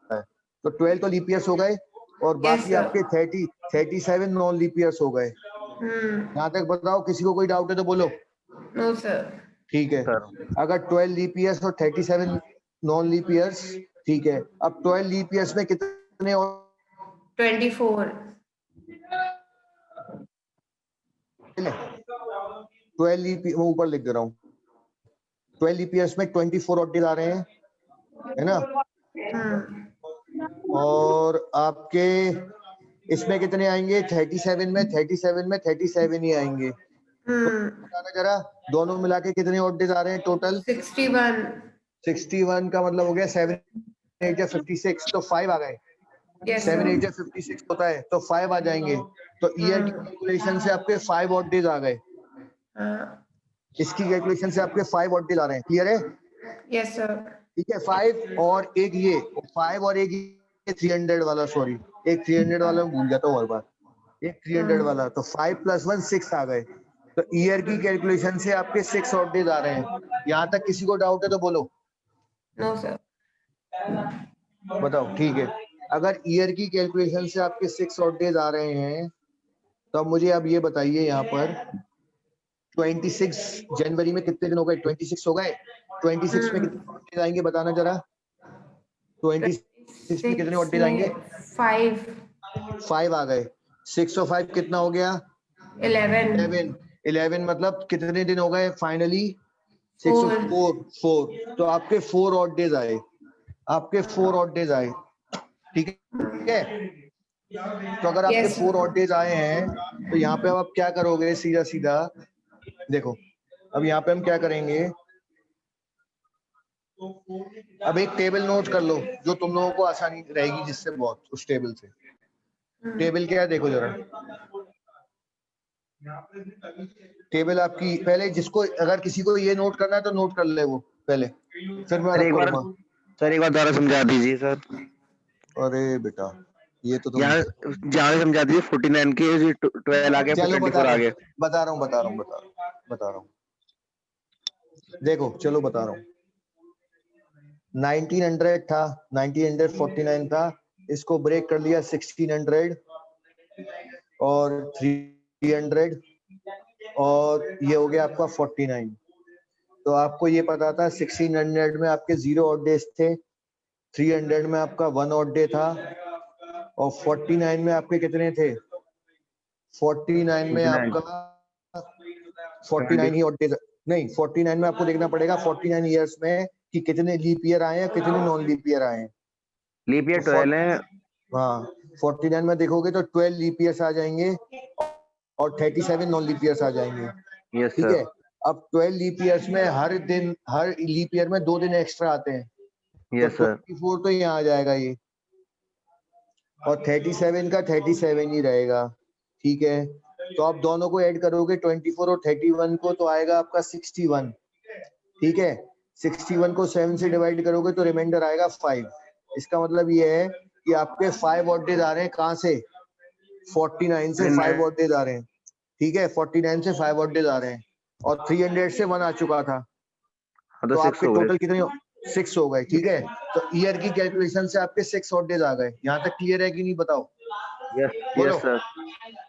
है। तो 12 तो लीप ईयर्स हो गए, और यस बाकी सर। आपके 37 नॉन लीप ईयर्स हो गए। यहाँ तक बताओ, किसी को कोई डाउट है तो बोलो। No sir. ठीक है, सर अगर 12 लीप ईयर्स और 37 नॉन लीप ईयर्स, ठीक है। अब 12 लीप ईयर्स में कितने 24 12 लीप, मैं ऊपर लिख दे रहा हूँ, 12 लीप ईयर्स में 24 ऑड डेज आ रहे हैं, है ना। और आपके इसमें कितने आएंगे, 37 में 37 ही आएंगे। तो बताना जरा दोनों मिला के कितने ऑड डेज आ रहे हैं टोटल। 61 61 का मतलब हो गया 7 8 या 56, तो 5 आ गए। Yes 7 sir. 8 या 56 होता है तो 5 आ जाएंगे। तो ईयर की कैलकुलेशन से आपके 5 ऑड डेज आ गए, इसकी कैलकुलेशन से आपके 5 ऑड डेज आ रहे हैं। क्लियर है? Yes sir. ठीक है, 5 और एक ये 5 और एक ये 300 वाला, सॉरी एक 300 वाला मैं भूल जाता हूँ हर बार, एक 300 वाला। तो 5 + 1 6 आ गए। तो ईयर की कैलकुलेशन से आपके 6 ऑड डेज आ रहे हैं। यहाँ तक किसी को डाउट है तो बोलो। No sir. बताओ, ठीक है। अगर ईयर की कैलकुलेशन से आपके 6 ऑड डेज आ रहे हैं, तो अब मुझे अब ये बताइए यहाँ पर 26 जनवरी में कितने दिन हो गए, 26 हो गए। 26 में कितने ऑड डेज आएंगे बताना जरा। 26 में कितने ऑड 6 डेज आएंगे, में 5 5 आ गए। 6 और 5 कितना हो गया, 11 11। 11 मतलब कितने दिन हो गए फाइनली, 6 और 4। तो आपके 4 ऑड डेज आए, आपके 4 ऑड डेज आए, ठीक है। तो अगर आपके यस 4 ऑड डेज आए हैं, तो यहाँ पे अब आप क्या करोगे, सीधा सीधा देखो। अब यहाँ पे हम क्या करेंगे, अब एक टेबल नोट कर लो जो तुम लोगों को आसानी रहेगी, जिससे बहुत उस टेबल से। टेबल क्या है देखो जरा, टेबल आपकी पहले, जिसको अगर किसी को ये नोट करना है तो नोट कर ले वो पहले, फिर मैं सर एक बार करूंगा। सर एक बार दोबारा समझा दीजिए सर। अरे बेटा ये तो तुम, यहाँ जहाँ से समझा दीजिए 49 के 12 आ गया फिर चलो 24 आ गया। बता रहा हूँ देखो, चलो बता रहा हूँ। 1900 था, 1949 था, इसको ब्रेक कर लिया 1600 और 300, और ये हो गया आपका 49। तो आपको ये पता था 1600 में आपके 0 ऑड डेज थे, 300 में आपका 1 ऑड डे था, और 49 में आपके कितने थे? 49 में आपका 49 ही ऑड डेज नहीं, 49 में आपको देखना पड़ेगा 49 ईयर्स में कि कितने लीप ईयर आए हैं, कितने नॉन लीप ईयर आए हैं। लीप ईयर तो 12 है। हाँ 49 में देखोगे तो 12 लीप ईयर्स आ जाएंगे और 37 नॉन लीप ईयर्स आ जाएंगे। यस ठीक सर। है, अब 12 लीप ईयर्स में हर लीप ईयर में 2 दिन एक्स्ट्रा आते हैं, तो यस सर। 24 तो यहाँ आ जाएगा ये, और 37 का 37 ही रहेगा। ठीक है, तो आप दोनों को ऐड करोगे 24 और 31 को, तो आएगा आपका 61। ठीक है, 61 को 7 से डिवाइड करोगे तो रिमाइंडर आएगा 5। इसका मतलब ये है कि आपके 5 ऑड डेज आ रहे हैं कहाँ से? 49 से 5 ऑड डेज आ रहे हैं। ठीक है, 49 से 5 ऑड डेज आ रहे हैं, और 300 से 1 आ चुका था, हाँ तो 6 आपके हो गए। टोटल कितने? 6 हो गए। ठीक है, तो ईयर की कैलकुलेशन से आपके 6 ऑड डेज आ गए। यहाँ तक क्लियर है कि नहीं, बताओ? यस बोलो। Yes sir.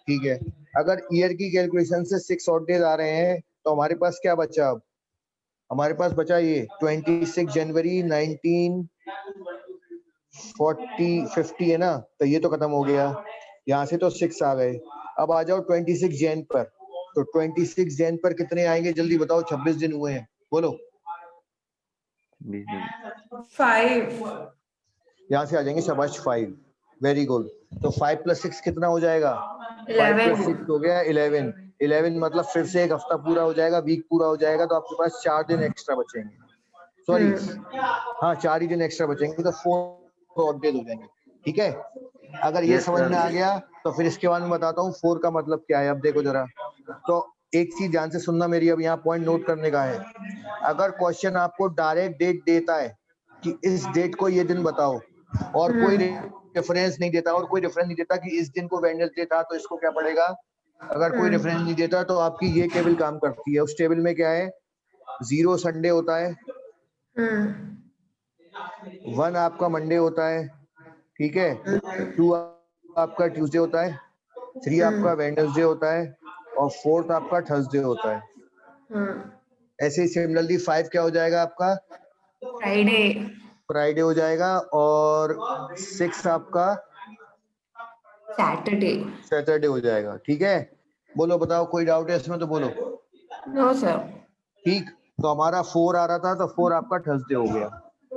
ठीक है, अगर ईयर की कैलकुलेशन से 6 ऑड डेज आ रहे हैं तो हमारे पास क्या बचा? अब हमारे पास बचा ये 26 जनवरी 1950 है ना, तो ये तो खत्म हो गया, यहाँ से तो 6 आ गए। अब आ जाओ 26 जैन पर, तो 26 जैन पर कितने आएंगे जल्दी बताओ? 26 दिन हुए हैं, बोलो। 5। यहाँ से आ जाएंगे, शाबाश 5, वेरी गुड। तो 5 + 6 कितना हो जाएगा? 5 + 6 हो गया 11। 11 मतलब फिर से एक हफ्ता पूरा हो जाएगा, वीक पूरा हो जाएगा, तो आपके पास 4 दिन एक्स्ट्रा बचेंगे। सॉरी, हाँ 4 ही दिन एक्स्ट्रा बचेंगे, तो 4 ऑड डेज हो जाएंगे। ठीक है, अगर ये Yes, समझ sir. में आ गया तो फिर इसके बाद में बताता हूँ 4 का मतलब क्या है। अब देखो जरा, तो एक चीज ध्यान से सुनना मेरी, अब यहाँ पॉइंट नोट करने का है। अगर क्वेश्चन आपको डायरेक्ट डेट देता है कि इस डेट को ये दिन बताओ, और कोई रेफरेंस नहीं देता, और कोई रेफरेंस नहीं देता कि इस दिन को वेडनेसडे था, तो इसको क्या पड़ेगा? अगर कोई रेफरेंस नहीं देता तो आपकी ये टेबल काम करती है। उस टेबल में क्या है? 0 संडे होता है, 1 आपका मंडे होता है, ठीक है, 2 आपका ट्यूसडे होता है, 3 आपका वेडनेसडे होता है, और 4th आपका थर्सडे होता है। ऐसे ही सिमिलरली 5 क्या हो जाएगा आपका? फ्राइडे। फ्राइडे हो जाएगा, और 6 आपका सैटरडे। सैटरडे हो जाएगा। ठीक है, बोलो, बताओ, कोई डाउट है इसमें तो बोलो। No sir. ठीक, तो हमारा 4 आ रहा था, तो 4 आपका थर्सडे हो गया।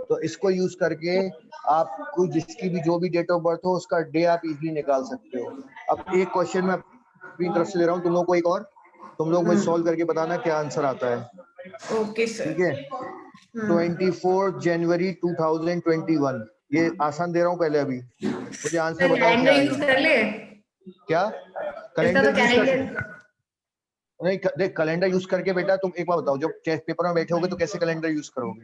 तो इसको यूज करके आप कोई जिसकी भी जो भी डेट ऑफ बर्थ हो उसका डे आप इजीली निकाल सकते हो। अब एक क्वेश्चन मैं अपनी तरफ से दे रहा हूँ तुम लोग को, एक और, तुम लोग मुझे सॉल्व करके बताना क्या आंसर आता है। Okay sir. ठीक है, 24 जनवरी 2021, ये आसान दे रहा हूँ पहले, अभी मुझे आंसर बताओ क्या कैलेंडर यूज आएगा। कर ले। क्या इसका तो कैलेंडर यूज कर? कैलेंडर। नहीं, देख कैलेंडर यूज करके बेटा, तुम एक बार बताओ, जब टेस्ट पेपर में बैठे होगे तो कैसे कैलेंडर यूज करोगे?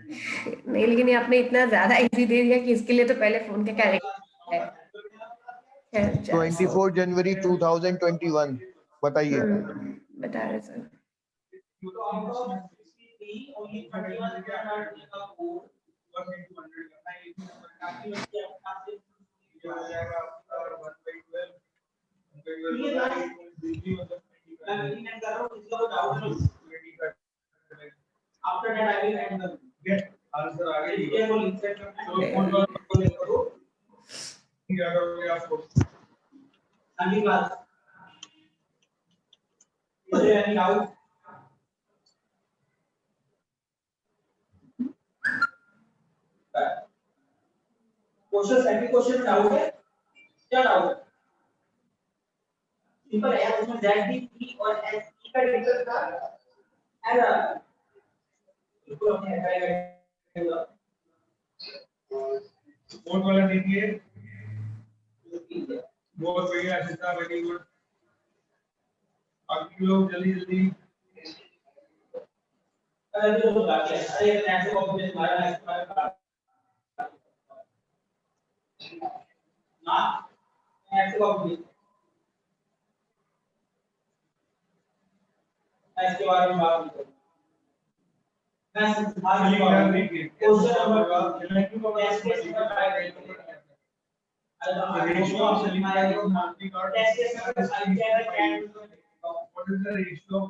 नहीं, लेकिन ये आपने इतना ज्यादा इजी दे दिया कि इसके लिए तो पहले फोन के कैलेंडर है। 24 जनवरी 2021, बताइए। बता रहे सर। आंसर आगे क्वेश्चन सेकंड क्वेश्चन में डाउट है? क्या डाउट है? सिंपल है, उसमें z d e और s e का डिफरेंस था, ऐसा इसको हमने हटाएगा। कौन वाला देखिए, बहुत बढ़िया, अच्छा, वेरी गुड। अब लोग जल्दी जल्दी अरे जो बात है, अरे ऐसे कॉम्पिटिशन मारा है ना, ऐसे कॉम्पिटिशन इसके बारे में बात करें। मैं सिद्धांत क्वेश्चन नंबर क्यों को टेस्ट केस में ट्राई करेंगे। रेशियो ऑफ टेस्ट केस में आई क्या है, what is the ratio of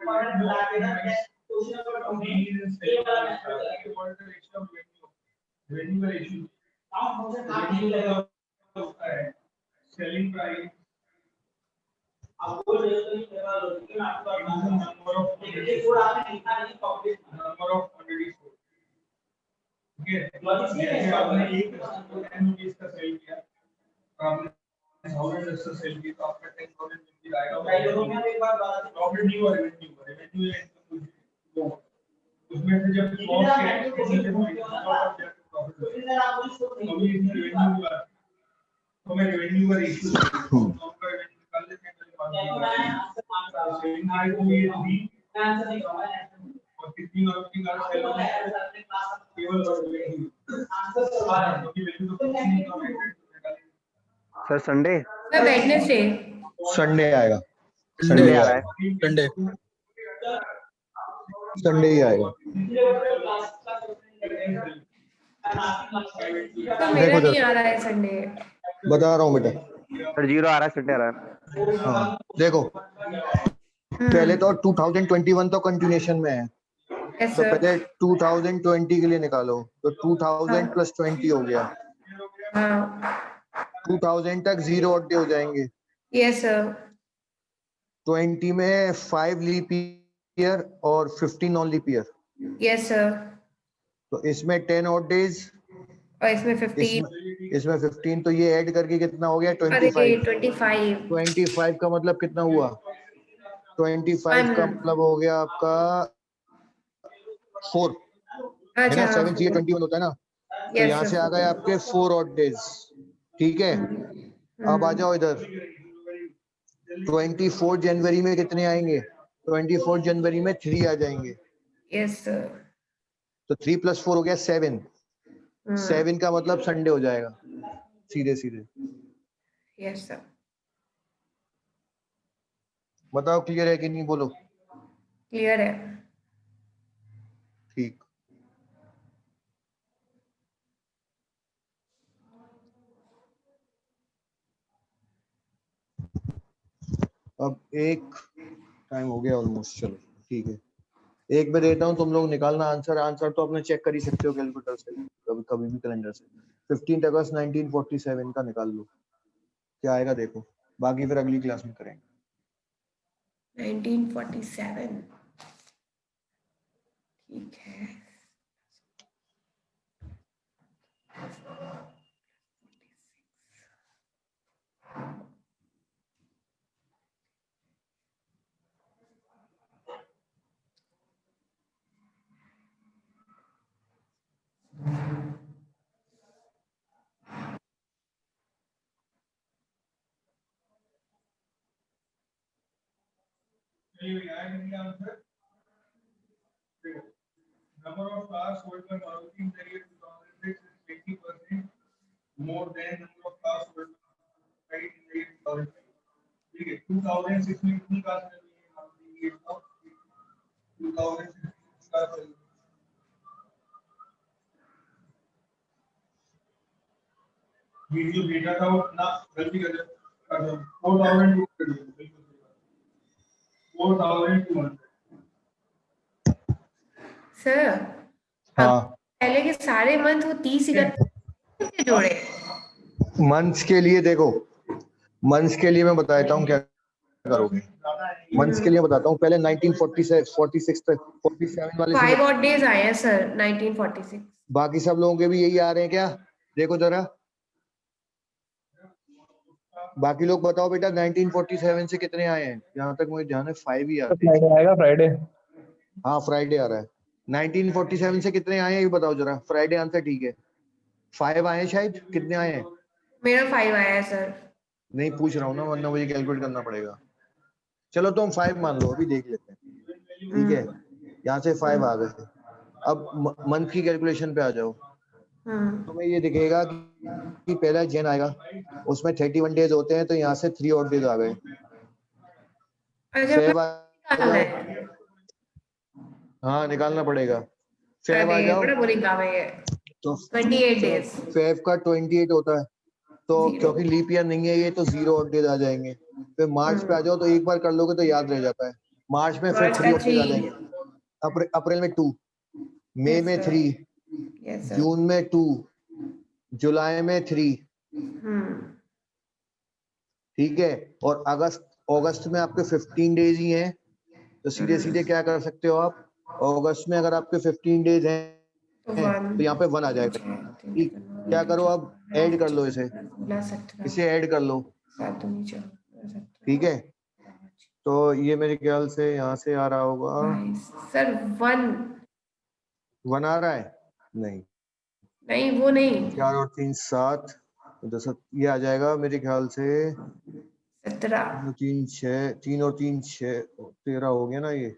selling price number of quantities. जैसे आपने एक कस्टमर को 10 रुपीस का सेल किया, तो आपने 1000 का सेल किया, तो आपका 10,000 रुपीस आएगा। प्रॉफिट नहीं हुआ, रेवेन्यू है इनकम, उसमें से जब कॉस्ट के एक्सपेंसेस अभी इसमें रेवेन्यू हुआ, तो मैं रेवेन्यू का रेशियो आपका रेवेन्यू निकाल लेते हैं, सेलिंग प्राइस को ये दी और कितनी और की कार सेल होने केवल revenue sir Sunday sir Wednesday Sunday आएगा, संडे आ रहा है। संडे संडे ही आएगा। तो मेरा नहीं आ रहा है संडे। बता रहा हूँ बेटा। सर 0 आ रहा है, संडे आ रहा है। हाँ देखो, पहले तो 2021 तो कंटिन्यूएशन में है, यस तो सर। पहले 2020 के लिए निकालो, तो 2000 प्लस 20 हो गया, हाँ 2000 तक 0 ऑड डे हो जाएंगे। Yes sir. 20 में 5 लीप ईयर और 15 non leap year, yes sir. तो इसमें 10 ऑड डेज, और इसमें 15। इसमें 15, तो ये ऐड करके कितना हो गया? अरे 25। 25। 25 का मतलब कितना हुआ? 25 का मतलब हो गया आपका 4 है अच्छा ना, 7 चाहिए 21 होता है ना, तो यस यहाँ से आ गए आपके 4 ऑड डेज। ठीक है, अब आ जाओ इधर, 24 जनवरी में कितने आएंगे? 24 जनवरी में 3 आ जाएंगे, यस सर। तो 3 + 4 हो गया 7। 7 का मतलब संडे हो जाएगा सीधे सीधे। Yes sir. बताओ क्लियर है कि नहीं, बोलो। क्लियर है। ठीक, अब एक टाइम हो गया ऑलमोस्ट, चलो ठीक है, एक मैं देता हूँ, तुम लोग निकालना आंसर। आंसर तो अपने चेक कर ही सकते हो कैलकुलेटर से, कभी कभी भी कैलेंडर से। 15 अगस्त 1947 का निकाल लो, क्या आएगा देखो, बाकी फिर अगली क्लास में करेंगे। 1947 ठीक है। Number of cars sold by Maruti in the year 2006 is 20% more than number of cars sold by in the year 2005. ठीक है, 2006 में कितनी cars चली हैं Maruti? 2006 cars चली। ये जो डेटा था वो ना गलती कर 4,200 4,200। सर हाँ, पहले के सारे मंथ वो 30 इकट्ठे जोड़े। मंथ्स के लिए देखो, मंथ्स के लिए मैं बताता हूँ क्या करोगे। मंथ्स के लिए बताता हूँ, पहले 1946 46 तक 47 वाले 5 से, odd days आए हैं सर 1946। बाकी सब लोगों के भी यही आ रहे हैं क्या? देखो जरा, बाकी लोग बताओ बेटा, 1947 से कितने आए हैं? जहां तक मुझे ध्यान है 5 ही आते हैं। फ्राइडे आएगा, फ्राइडे। हाँ फ्राइडे आ रहा है। 1947 से कितने आए हैं ये बताओ जरा। फ्राइडे आंसर ठीक है, 5 आए हैं शायद, कितने आए हैं? मेरा 5 आया है सर। नहीं पूछ रहा हूँ ना, वरना मुझे कैलकुलेट करना पड़ेगा। चलो तुम 5 मान लो, अभी देख लेते हैं। ठीक है, यहाँ से 5 आ गए। अब मंथ की कैलकुलेशन पे आ जाओ, तुम्हें ये दिखेगा कि पहला जैन आएगा, उसमें 31 डेज होते हैं, तो यहाँ से 3 और डेज आ गए। अच्छा फेब आ निकालना जाओ, है। हाँ निकालना पड़ेगा। फेब आ अरे जाओ, बड़ा बोरिंग काम है ये। तो 28 चलो days। फेब का 28 होता है, तो Zero। क्योंकि लीप ईयर नहीं है ये, तो 0 ऑड डेज आ जाएंगे। फिर मार्च पे आ जाओ, तो एक बार कर लोगे तो याद रह जाता है। मार्च में फिर मार्च 3 का ऑड डेज आ 3। जाएंगे। अप्रैल में 2, मई में 3, यस सर। जून में 2, जुलाई में 3, ठीक है। और अगस्त में आपके 15 डेज ही हैं, तो सीधे सीधे क्या कर सकते हो आप, अगस्त में अगर आपके 15 डेज हैं तो यहाँ पे 1 आ जाएगा। ठीक, क्या करो अब, ऐड कर लो इसे, ऐड कर लो, ठीक है। तो ये मेरे ख्याल से यहाँ से आ रहा होगा, सर 1 1 आ रहा है, नहीं, नहीं, वो नहीं, 4 और 3 7, 10, ये आ जाएगा मेरे ख्याल से 17। 3 6, 3 और 3 6, 13 हो गया ना ये,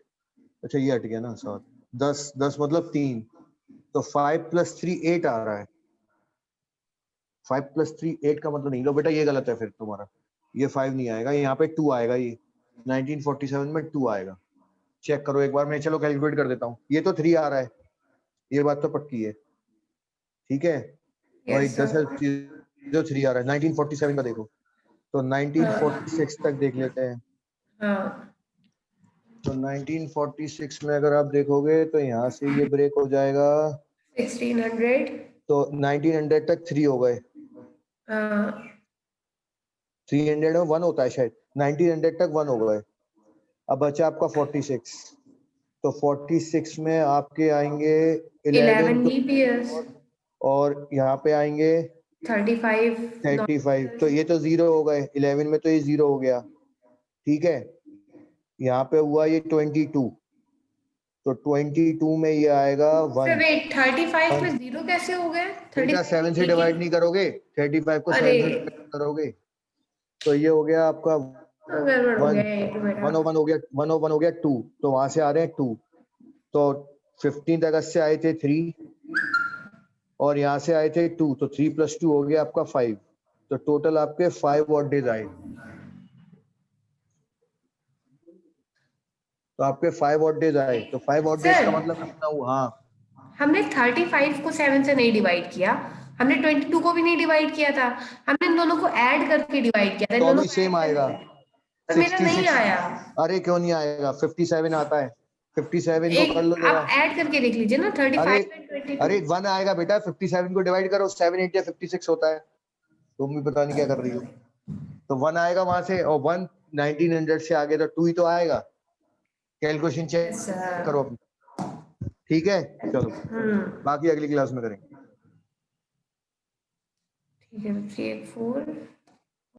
अच्छा ये हट गया ना 7, 10 मतलब 3, तो 5 + 3 8 आ रहा है। 5 + 3 8 का मतलब नहीं, लो बेटा ये गलत है फिर तुम्हारा, ये 5 नहीं आएगा, यहाँ पे 2 आएगा, ये 1947 में 2 आएगा, चेक करो एक बार, मैं चलो कैलकुलेट कर देता हूँ। ये तो 3 आ रहा है, ये बात तो पक्की है, ठीक है। और Yes, 10 sir. जो 3 आ रहा है 1947 का देखो, तो 1946 तक देख लेते हैं। हाँ, तो 1946 में अगर आप देखोगे तो यहाँ से ये ब्रेक हो जाएगा, 1600, तो 1900 तक 3 हो गए, 300 में 1 होता है शायद, 1900 तक 1 हो गए। अब बचा आपका 46, तो 46 में आपके आएंगे 11 11 leap years, और यहाँ पे आएंगे 35 35, तो ये तो 0 हो गए, 11 में तो ये 0 हो गया, ठीक है। यहाँ पे हुआ ये 22, तो 22 में ये आएगा 1। वेट 35 में 0 कैसे हो गए? बेटा 7 से डिवाइड नहीं करोगे, 35 को 7 से डिवाइड करोगे, तो ये हो गया आपका गड़बड़ हो 1, गया ये तो बेटा। 101 हो गया, 101 हो गया 2, तो वहां से आ रहे हैं 2, तो 15 अगस्त से आए थे 3 और यहाँ से आए थे 2, तो 3 + 2 हो गया आपका 5, तो टोटल आपके 5 ऑड डेज आए, तो आपके 5 ऑड डेज आए, तो 5 ऑड डेज का मतलब कितना हुआ? हाँ, हमने 35 को 7 से नहीं डिवाइड किया, हमने 22 को भी नहीं डिवाइड किया था, हमने इन दोनों को ऐड करके डिवाइड किया था, इन तो दोनों भी को सेम add आएगा, करके। पर मेरा नहीं 66, आया। अरे क्यों नहीं आएगा, 57 आता है, 57 को कर लो एक जरा, आप ऐड करके देख लीजिए ना, 35 में 22। अरे 1 आएगा बेटा, 57 को डिवाइड करो, 7 8 या 56 होता है, तुम भी पता नहीं क्या कर रही हो, तो 1 आएगा वहां से, और 1 1900 से आगे तो 2 ही तो आएगा, कैलकुलेशन चेक Yes, sir. करो अपनी, ठीक है। चलो बाकी अगली क्लास में करेंगे। ठीक है, 3 4